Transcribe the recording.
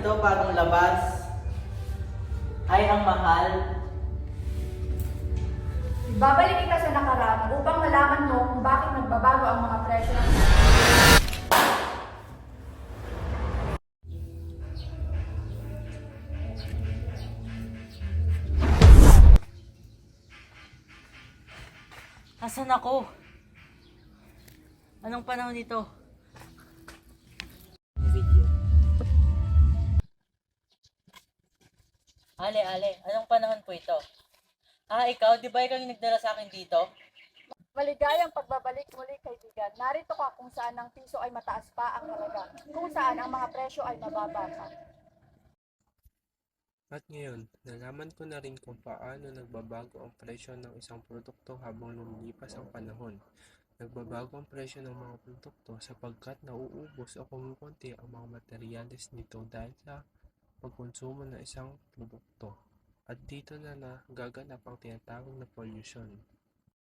ito bagong labas ay ang mahal. Babalik kita sa nakaraan upang malaman mo kung bakit nagbabago ang mga presyo ng... Asan ako? Anong panahon ito? Video. Ale, anong panahon po ito? Ikaw, di ba ikaw yung nagdala sa akin dito? Maligayang pagbabalik muli, kaibigan. Narito ka kung saan ang piso ay mataas pa ang halaga, kung saan ang mga presyo ay mababa pa. At ngayon, nalaman ko na rin kung paano nagbabago ang presyo ng isang produkto habang lumilipas ang panahon. Nagbabago ang presyo ng mga produkto sapagkat nauubos o kumukonti ang mga materyales nito dahil sa pagkonsumo ng isang produkto. At dito na nagaganap ang tinatawag na pollution.